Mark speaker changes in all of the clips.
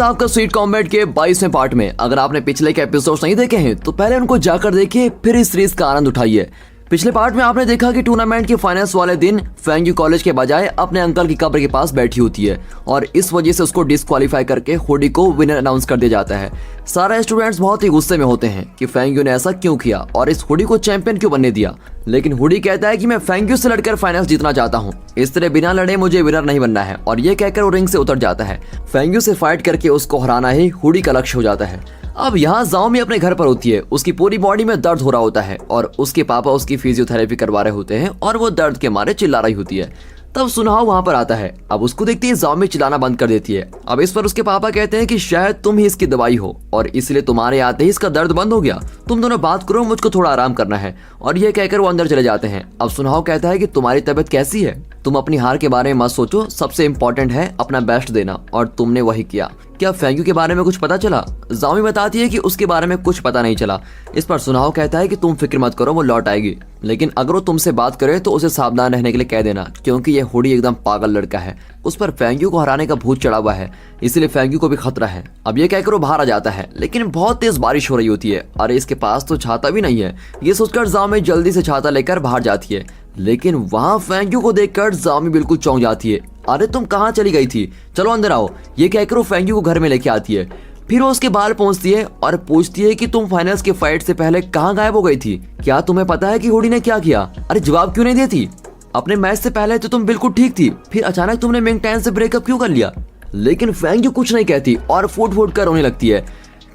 Speaker 1: आपका sweet combat के 22वें part में अगर आपने पिछले के एपिसोड्स नहीं देखे हैं तो पहले उनको जाकर देखिए, फिर इस सीरीज का आनंद उठाइए। पिछले पार्ट में आपने देखा कि टूर्नामेंट के फाइनल्स वाले दिन फेंग्यू कॉलेज के बजाय अपने अंकल की कब्र के पास बैठी होती है और इस वजह से उसको डिस्क्वालीफाई करके हुडी को विनर अनाउंस कर दिया जाता है। सारे स्टूडेंट्स बहुत ही गुस्से में होते हैं कि फेंग्यू ने ऐसा क्यों किया और इस हुडी को चैंपियन क्यों बनने दिया, लेकिन हुडी कहता है कि मैं फेंग्यू से लड़कर फाइनल्स जीतना चाहता हूँ, इस तरह बिना लड़े मुझे विनर नहीं बनना है और ये कहकर वो रिंग से उतर जाता है। फेंग्यू से फाइट करके उसको हराना ही हुडी का लक्ष्य हो जाता है। अब यहाँ जाओमी अपने घर पर होती है, उसकी पूरी बॉडी में दर्द हो रहा होता है और उसके पापा उसकी फिजियोथेरेपी करवा रहे होते हैं और वो दर्द के मारे चिल्ला रही होती है। तब सुनहाओ वहाँ पर आता है। अब उसको देखते ही जाओमी चिल्लाना बंद कर देती है। अब इस पर उसके पापा कहते हैं कि शायद तुम ही इसकी दवाई हो और इसलिए तुम्हारे आते ही इसका दर्द बंद हो गया, तुम दोनों बात करो, मुझको थोड़ा आराम करना है। और ये कहकर वो अंदर चले जाते हैं। अब सुनहाओ कहता है कि तुम्हारी तबीयत कैसी है, तुम अपनी हार के बारे में मत सोचो, सबसे इम्पोर्टेंट है अपना बेस्ट देना और तुमने वही किया। क्या फेंग्यू के बारे में कुछ पता चला? जाओमी बताती है कि उसके बारे में कुछ पता नहीं चला। इस पर सुनहाओ कहता है कि तुम फिक्र मत करो, वो लौट आएगी, लेकिन अगर वो तुमसे बात करे तो उसे सावधान रहने के लिए कह देना क्योंकि ये हुडी एकदम पागल लड़का है, उस पर फेंग्यू को हराने का भूत चढ़ा हुआ है, इसलिए फेंग्यू को भी खतरा है। अब ये कहकर वो बाहर आ जाता है, लेकिन बहुत तेज बारिश हो रही होती है। अरे इसके पास तो छाता भी नहीं है। ये सोचकर जाओमी जल्दी से छाता लेकर बाहर जाती है, लेकिन वहाँ फेंग्यू को देखकर जाओमी बिल्कुल चौंक जाती है। अरे तुम कहाँ चली गई थी, चलो अंदर आओ। ये कहकर वो फेंग्यू को घर में लेके आती है। फिर वो उसके बाल पहुंचती है और पूछती है कि तुम फाइनल्स के फाइट से पहले कहाँ गायब हो गई थी, क्या तुम्हें पता है कि हुडी ने क्या किया? अरे जवाब क्यों नहीं देती? अपने मैच से पहले तो तुम बिल्कुल ठीक थी, फिर अचानक तुमने मिंग टैन से ब्रेकअप क्यों कर लिया? लेकिन फेंग्यू कुछ नहीं कहती और फूट फूट कर रोने लगती है।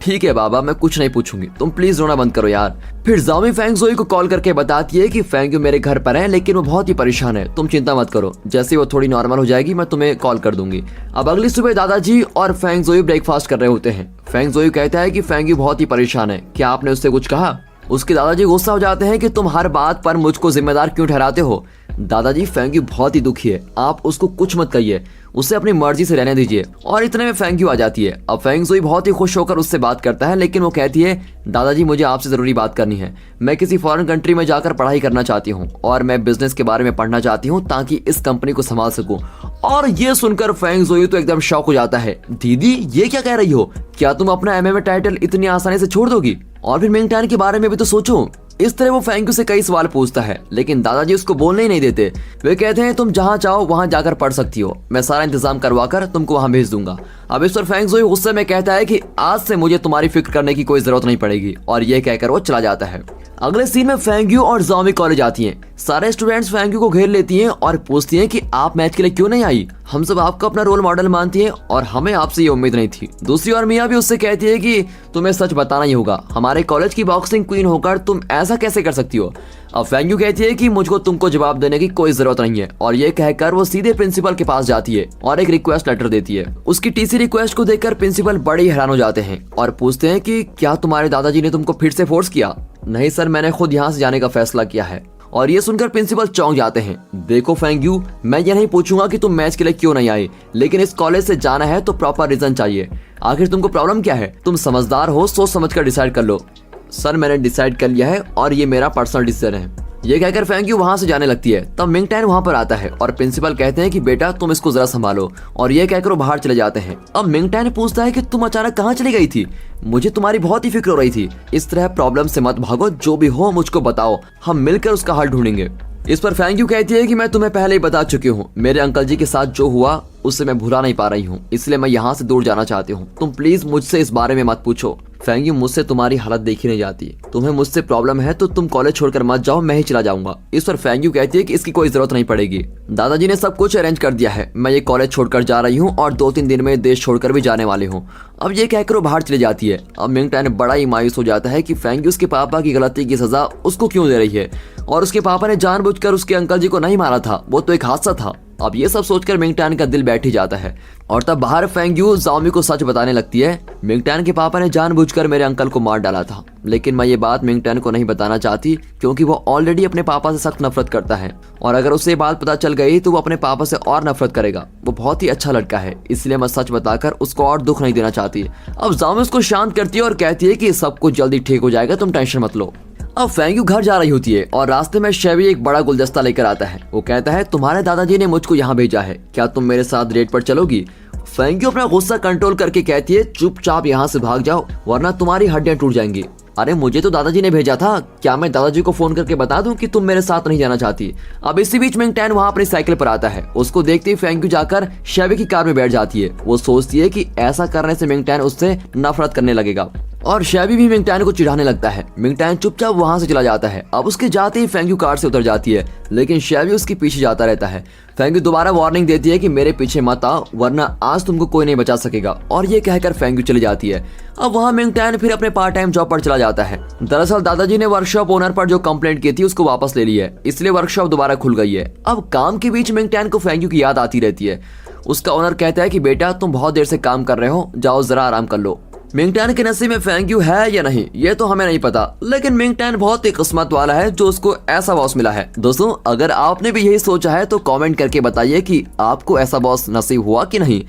Speaker 1: ठीक है बाबा, मैं कुछ नहीं पूछूंगी, तुम प्लीज रोना बंद करो यार। फिर जाओमी फेंगजोई को कॉल करके बताती है कि फेंग्यू मेरे घर पर है, लेकिन वो बहुत ही परेशान है, तुम चिंता मत करो, जैसे वो थोड़ी नॉर्मल हो जाएगी मैं तुम्हें कॉल कर दूंगी। अब अगली सुबह दादाजी और फेंगजोई ब्रेकफास्ट कर रहे होते हैं। फेंगजोई कहता है कि फेंग्यू बहुत ही परेशान है, क्या आपने उससे कुछ कहा? उसके दादाजी गुस्सा हो जाते हैं कि तुम हर बात पर मुझको जिम्मेदार क्यों ठहराते हो। दादाजी फेंग्यू बहुत ही दुखी है, आप उसको कुछ मत कहिए, उसे अपनी मर्जी से रहने दीजिए। और इतने में फेंग्यू आ जाती है। अब फेंगजोई बहुत ही खुश होकर उससे बात करता है, लेकिन वो कहती है दादाजी मुझे आपसे जरूरी बात करनी है, मैं किसी फॉरेन कंट्री में जाकर पढ़ाई करना चाहती हूँ और मैं बिजनेस के बारे में पढ़ना चाहती हूँ ताकि इस कंपनी को संभाल सकूं। और ये सुनकर फेंगजोई तो एकदम शॉक हो जाता है। दीदी ये क्या कह रही हो, क्या तुम अपना एमएमए टाइटल इतनी आसानी से छोड़ दोगी? और फिर मिंग टैन के बारे में भी तो सोचो। इस तरह वो फेंग्यू से कई सवाल पूछता है, लेकिन दादाजी उसको बोलने ही नहीं देते। वे कहते हैं तुम जहां चाहो वहां जाकर पढ़ सकती हो, मैं सारा इंतजाम करवाकर तुमको वहां भेज दूंगा। अब इस पर फेंगजोई गुस्से में कहता है कि आज से मुझे तुम्हारी फिक्र करने की कोई जरूरत नहीं पड़ेगी और ये कहकर वो चला जाता है। अगले सीन में फेंग्यू और जाओमी कॉलेज आती हैं। सारे स्टूडेंट्स फेंग्यू को घेर लेती हैं और पूछती हैं कि आप मैच के लिए क्यों नहीं आई, हम सब आपको अपना रोल मॉडल मानती हैं और हमें आपसे ये उम्मीद नहीं थी। दूसरी ओर मिया भी उससे कहती है कि तुम्हें सच बताना ही होगा, हमारे कॉलेज की बॉक्सिंग क्वीन होकर तुम ऐसा कैसे कर सकती हो? अब फेंग्यू कहती है कि मुझको तुमको जवाब देने की कोई जरूरत नहीं है और ये कहकर वो सीधे प्रिंसिपल के पास जाती है और एक रिक्वेस्ट लेटर देती है। उसकी टीसी रिक्वेस्ट को देखकर प्रिंसिपल बड़े ही हैरान हो जाते हैं और पूछते हैं कि क्या तुम्हारे दादाजी ने तुमको फिर से फोर्स किया? नहीं सर, मैंने खुद यहाँ से जाने का फैसला किया है। और ये सुनकर प्रिंसिपल चौंक जाते हैं। देखो फेंग्यू, मैं ये नहीं पूछूंगा कि तुम मैच के लिए क्यों नहीं आई, लेकिन इस कॉलेज से जाना है तो प्रॉपर रीजन चाहिए। आखिर तुमको प्रॉब्लम क्या है? तुम समझदार हो, सोच समझ कर डिसाइड कर लो। सर मैंने डिसाइड कर लिया है और ये मेरा पर्सनल डिसीजन है। ये कहकर फेंग्यू वहां से जाने लगती है। तब मिंग टैन वहां पर आता है और प्रिंसिपल कहते हैं कि बेटा तुम इसको जरा संभालो, और ये कहकर वो बाहर चले जाते हैं। अब मिंग टैन पूछता है कि तुम अचानक कहाँ चली गई थी, मुझे तुम्हारी बहुत ही फिक्र हो रही थी। इस तरह प्रॉब्लम से मत भागो, जो भी हो मुझको बताओ, हम मिलकर उसका हल ढूंढेंगे। इस पर फेंग्यू कहती है कि मैं तुम्हें पहले ही बता चुकी हूँ, मेरे अंकल जी के साथ जो हुआ उससे मैं भुला नहीं पा रही हूँ, इसलिए मैं यहाँ से दूर जाना चाहती हूँ। तुम प्लीज मुझसे इस बारे में मत पूछो। फेंग्यू, मुझसे तुम्हारी हालत देखी नहीं जाती, तुम्हें मुझसे प्रॉब्लम है तो तुम कॉलेज छोड़कर मत जाओ, मैं ही चला जाऊंगा। इस पर फेंग्यू कहती है कि इसकी कोई जरूरत नहीं पड़ेगी, दादाजी ने सब कुछ अरेंज कर दिया है, मैं ये कॉलेज छोड़कर जा रही हूँ और 2-3 दिन में देश छोड़कर भी जाने वाली हूँ। अब ये कहकर वो बाहर चली जाती है। अब मिंग टैन बड़ा ही मायूस हो जाता है कि फेंग्यू उसके पापा की गलती की सजा उसको क्यों दे रही है और उसके पापा ने जानबूझकर उसके अंकल जी को नहीं मारा था, वो तो एक हादसा था। अब ये सब सोचकर मिंग टैन का दिल बैठ ही जाता है और तब बाहर फेंग्यू जाओमी को सच बताने लगती है। मिंग टैन के पापा ने जानबूझकर मेरे अंकल को मार डाला था, लेकिन मैं ये बात मिंग टैन को नहीं बताना चाहती क्योंकि वो ऑलरेडी अपने पापा से सख्त नफरत करता है और अगर उसे ये बात पता चल गई तो वो अपने पापा से और नफरत करेगा। वो बहुत ही अच्छा लड़का है, इसलिए मैं सच बताकर उसको और दुख नहीं देना चाहती। अब जाओमी उसको शांत करती है और कहती है कि सब कुछ जल्दी ठीक हो जाएगा, तुम टेंशन मत लो। अब फेंग्यू घर जा रही होती है और रास्ते में शेवी एक बड़ा गुलदस्ता लेकर आता है। वो कहता है तुम्हारे दादाजी ने मुझको यहाँ भेजा है, क्या तुम मेरे साथ डेट पर चलोगी? फेंग्यू अपना गुस्सा कंट्रोल करके कहती है चुपचाप यहाँ से भाग जाओ वरना तुम्हारी हड्डियां टूट जाएंगी। अरे मुझे तो दादाजी ने भेजा था, क्या मैं दादाजी को फोन करके बता दूं कि तुम मेरे साथ नहीं जाना चाहती। अब इसी बीच मिंग टैन वहाँ अपनी साइकिल पर आता है। उसको देखते ही फेंग्यू जाकर शेबी की कार में बैठ जाती है। वो सोचती है कि ऐसा करने से मिंग टैन उससे नफरत करने लगेगा और शेबी भी मिंग टैन को चिढ़ाने लगता है। मिंग टैन चुपचाप वहां से चला जाता है। अब उसके जाते ही फेंग्यू कार से उतर जाती है, लेकिन शेबी उसके पीछे जाता रहता है। फेंग्यू दोबारा वार्निंग देती है कि मेरे पीछे मत आओ वरना आज तुमको कोई नहीं बचा सकेगा, और ये कहकर फेंग्यू चली जाती है। अब वहाँ मिंग टैन फिर अपने पार्ट टाइम जॉब पर चला जाता है। दरअसल दादाजी ने वर्कशॉप ओनर पर जो कंप्लेंट की थी उसको वापस ले ली है, इसलिए वर्कशॉप दोबारा खुल गई है। अब काम के बीच मिंग टैन को फेंग्यू की याद आती रहती है। उसका ओनर कहता है कि बेटा तुम बहुत देर से काम कर रहे हो, जाओ जरा आराम कर लो। मिंग टैन के नसीब में फेंग्यू है या नहीं ये तो हमें नहीं पता, लेकिन मिंग टैन बहुत ही किस्मत वाला है जो उसको ऐसा बॉस मिला है। दोस्तों अगर आपने भी यही सोचा है तो कमेंट करके बताइए कि आपको ऐसा बॉस नसीब हुआ कि नहीं।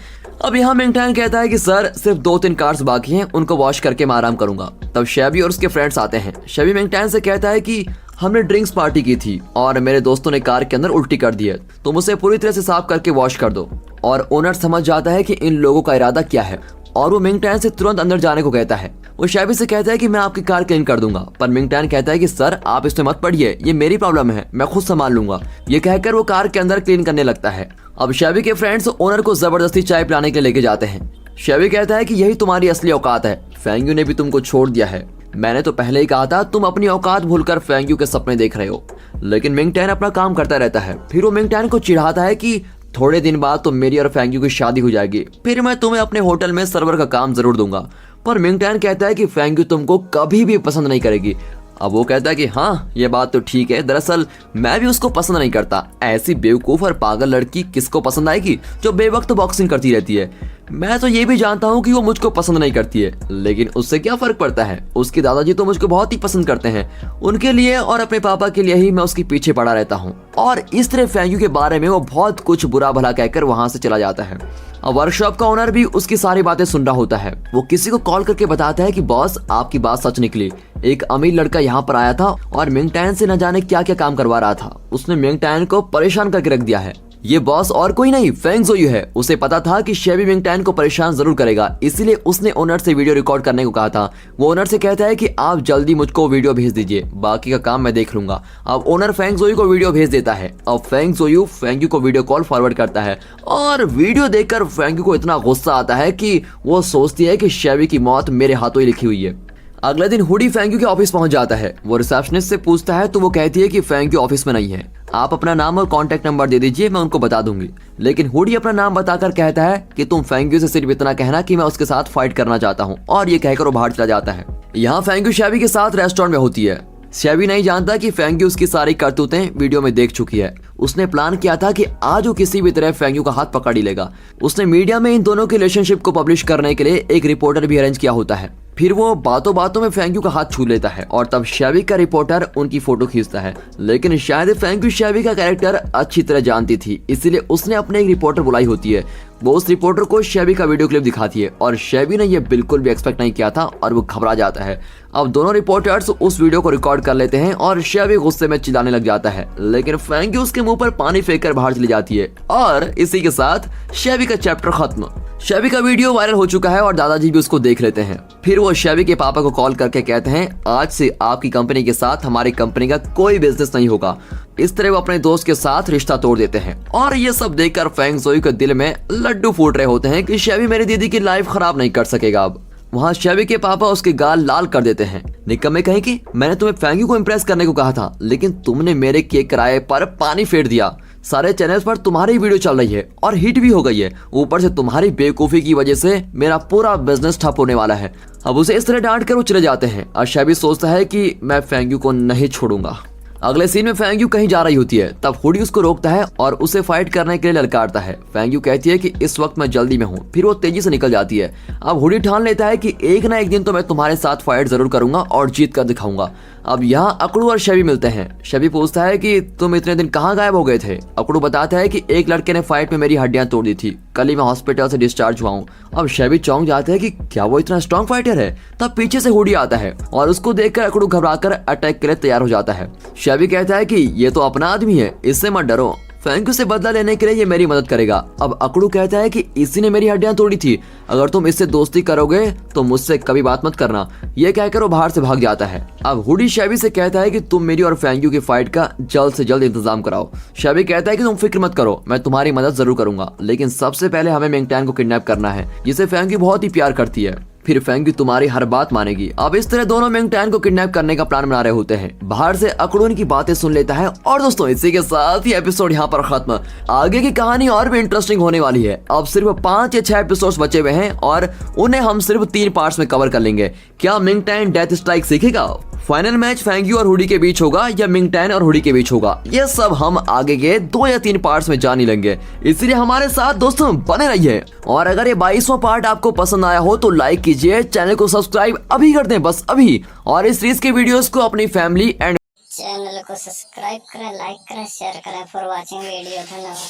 Speaker 1: अब यहाँ मिंग टैन कहता है कि सर सिर्फ 2-3 कार्स बाकी हैं, उनको वॉश करके मैं आराम करूंगा। तब शेबी और उसके फ्रेंड्स आते हैं। शेबी मिंग टैन से कहता है कि हमने ड्रिंक्स पार्टी की थी और मेरे दोस्तों ने कार के अंदर उल्टी कर दी है, तुम उसे पूरी तरह से साफ करके वॉश कर दो। और ओनर समझ जाता है कि इन लोगों का इरादा क्या है और वो मिंग टैन से तुरंत अंदर जाने को कहता है। वो शेबी से कहता है कि मैं आपकी कार क्लीन कर दूंगा, पर मिंग टैन कहता है कि सर आप इसमें मत पड़िए, ये मेरी प्रॉब्लम है, मैं खुद संभाल लूंगा। ये कहकर वो कार के अंदर क्लीन करने लगता है। अब शेबी के फ्रेंड्स ओनर को जबरदस्ती चाय पिलाने के लिए लेके जाते हैं। शेबी कहता है कि यही तुम्हारी असली औकात है, फेंग्यू ने भी तुमको छोड़ दिया है। मैंने तो पहले ही कहा था तुम अपनी औकात भूलकर फेंग्यू के सपने देख रहे हो। लेकिन मिंग टैन अपना काम करता रहता है। फिर वो मिंग टैन को चिढ़ाता है कि थोड़े दिन बाद तो मेरी और फेंग्यू की शादी हो जाएगी, फिर मैं तुम्हें अपने होटल में सर्वर का काम जरूर दूंगा। पर मिंग टैन कहता है कि फेंग्यू तुमको कभी भी पसंद नहीं करेगी। अब वो कहता है कि हाँ ये बात तो ठीक है, दरअसल मैं भी उसको पसंद नहीं करता। ऐसी बेवकूफ और पागल लड़की किसको पसंद आएगी जो बेवक्त बॉक्सिंग करती रहती है। मैं तो ये भी जानता हूँ कि वो मुझको पसंद नहीं करती है, लेकिन उससे क्या फर्क पड़ता है। उसके दादाजी तो मुझको बहुत ही पसंद करते हैं, उनके लिए और अपने पापा के लिए ही मैं उसके पीछे पड़ा रहता हूँ। और इस तरह फेंग्यू के बारे में वो बहुत कुछ बुरा भला कहकर वहां से चला जाता है। अब वर्कशॉप का ओनर भी उसकी सारी बातें सुन रहा होता है। वो किसी को कॉल करके बताता है कि बॉस आपकी बात सच निकली, एक अमीर लड़का यहाँ पर आया था और मिंग टैन से न जाने क्या क्या काम करवा रहा था। उसने मिंग टैन को परेशान करके रख दिया है। ये बॉस और कोई नहीं फेंग जोयू है। उसे पता था कि शेबी मिंग टैन को परेशान जरूर करेगा, इसीलिए उसने ओनर से वीडियो रिकॉर्ड करने को कहा था। वो ओनर से कहता है कि आप जल्दी मुझको वीडियो भेज दीजिए, बाकी का काम मैं देख लूंगा। अब ओनर फेंग जोयू को वीडियो भेज देता है। अब फेंग जोयू फेंग्यू को वीडियो कॉल फॉरवर्ड करता है और वीडियो देखकर फेंग्यू को इतना गुस्सा आता है कि वो सोचती है कि शेबी की मौत मेरे हाथों ही लिखी हुई है। अगले दिन हुडी फेंग्यू के ऑफिस पहुंच जाता है। वो रिसेप्शनिस्ट से पूछता है तो वो कहती है कि फेंग्यू ऑफिस में नहीं है, आप अपना नाम और कांटेक्ट नंबर दे दीजिए, मैं उनको बता दूंगी। लेकिन हुडी अपना नाम बताकर कहता है कि तुम फेंग्यू से सिर्फ इतना कहना कि मैं उसके साथ फाइट करना चाहता हूँ, और ये कहकर वो बाहर चला जाता है। यहाँ फेंग्यू शेबी के साथ रेस्टोरेंट में होती है। शेबी नहीं जानता कि फेंग्यू उसकी सारी करतूतें वीडियो में देख चुकी है। उसने प्लान किया था कि आज वो किसी भी तरह फेंग्यू का हाथ पकड़ ही लेगा। उसने मीडिया में इन दोनों के रिलेशनशिप को पब्लिश करने के लिए एक रिपोर्टर भी अरेंज किया होता है। फिर वो बातों बातों में फेंग्यू का हाथ छू लेता है और तब शेबी का रिपोर्टर उनकी फोटो खींचता है। लेकिन शायद फेंग्यू शेबी का कैरेक्टर अच्छी तरह जानती थी, इसलिए उसने अपने एक रिपोर्टर बुलाई होती है। वो उस रिपोर्टर को शेबी का वीडियो क्लिप दिखाती है और शेबी ने ये बिल्कुल भी एक्सपेक्ट नहीं किया था और वो घबरा जाता है। अब दोनों रिपोर्टर्स उस वीडियो को रिकॉर्ड कर लेते हैं और शेबी गुस्से में चिल्लाने लग जाता है, लेकिन फेंग्यू उसके मुंह पर पानी फेंककर बाहर चली जाती है। और इसी के साथ शेबी का चैप्टर खत्म। शेबी का वीडियो वायरल हो चुका है और दादाजी भी उसको देख लेते हैं। फिर वो शेबी के पापा को कॉल करके कहते हैं आज से आपकी कंपनी के साथ हमारी कंपनी का कोई बिजनेस नहीं होगा। इस तरह वो अपने दोस्त के साथ रिश्ता तोड़ देते हैं। और ये सब देखकर फेंग जोयू के दिल में लड्डू फूट रहे होते हैं कि शेबी मेरी दीदी की लाइफ खराब नहीं कर सकेगा। अब वहाँ शेबी के पापा उसके गाल लाल कर देते हैं। निकम्मे कहीं कि मैंने तुम्हें फेंग्यू को इम्प्रेस करने को कहा था, लेकिन तुमने मेरे केक किराए पर पानी फेर दिया। सारे चैनल्स पर तुम्हारी वीडियो चल रही है और हिट भी हो गई है। ऊपर से तुम्हारी बेवकूफी की वजह से मेरा पूरा बिजनेस ठप होने वाला है। अब उसे इस तरह डांट कर वो चले जाते हैं और शेबी सोचता है कि मैं फेंग्यू को नहीं छोड़ूंगा। अगले सीन में फेंग्यू कहीं जा रही होती है, तब हुडी उसको रोकता है और उसे फाइट करने के लिए ललकारता है। फेंग्यू कहती है कि इस वक्त मैं जल्दी में हूँ, फिर वो तेजी से निकल जाती है। अब हुडी ठान लेता है कि एक ना एक दिन तो मैं तुम्हारे साथ फाइट जरूर करूंगा और जीत कर दिखाऊंगा। अब यहाँ अकड़ू और शेबी मिलते हैं। शेबी पूछता है कि तुम इतने दिन कहाँ गायब हो गए थे। अकड़ू बताता है कि एक लड़के ने फाइट में मेरी हड्डियां तोड़ दी थी, कल ही मैं हॉस्पिटल से डिस्चार्ज हुआ हूँ। अब शेबी चौंक जाता है कि क्या वो इतना स्ट्रॉन्ग फाइटर है। तब पीछे से हुडी आता है और उसको देखकर अकड़ू घबराकर अटैक के लिए तैयार हो जाता है। शेबी कहता है कि ये तो अपना आदमी है, इससे मत डरो। फेंग्यू से बदला लेने के लिए ये मेरी मदद करेगा। अब अकड़ू कहता है कि इसी ने मेरी हड्डियां तोड़ी थी, अगर तुम इससे दोस्ती करोगे तो मुझसे कभी बात मत करना। ये कहकर वो बाहर से भाग जाता है। अब हुडी शैबी से कहता है कि तुम मेरी और फेंग्यू की फाइट का जल्द से जल्द इंतजाम कराओ। शैबी कहता है कि तुम फिक्र मत करो, मैं तुम्हारी मदद जरूर करूंगा, लेकिन सबसे पहले हमें मिंगटैन को किडनैप करना है, जिसे फेंग्यू बहुत ही प्यार करती है। फिर फेंग्यू तुम्हारी हर बात मानेगी। अब इस तरह दोनों मिंगटैन को किडनैप करने का प्लान बना रहे होते हैं। बाहर से अकड़ू इनकी बातें सुन लेता है। और दोस्तों इसी के साथ ही एपिसोड यहाँ पर खत्म। आगे की कहानी और भी इंटरेस्टिंग होने वाली है। अब सिर्फ 5 या 6 एपिसोड्स बचे हुए हैं और उन्हें हम सिर्फ 3 पार्ट्स में कवर कर लेंगे। क्या मिंगटैन डेथ स्ट्राइक सीखेगा? फाइनल मैच फेंग्यू और हुडी के बीच होगा या मिंगटैन और हुडी के बीच होगा? ये सब हम आगे के 2 या 3 पार्ट्स में जान ही लेंगे, इसलिए हमारे साथ दोस्तों बने रहिए। और अगर ये 22वां पार्ट आपको पसंद आया हो तो लाइक कीजिए, चैनल को सब्सक्राइब अभी कर दें, बस अभी। और इस सीरीज के वीडियोस को अपनी फैमिली एंड
Speaker 2: चैनल को सब्सक्राइब करें, लाइक करें, शेयर करें। फॉर वॉचिंग वीडियो, धन्यवाद।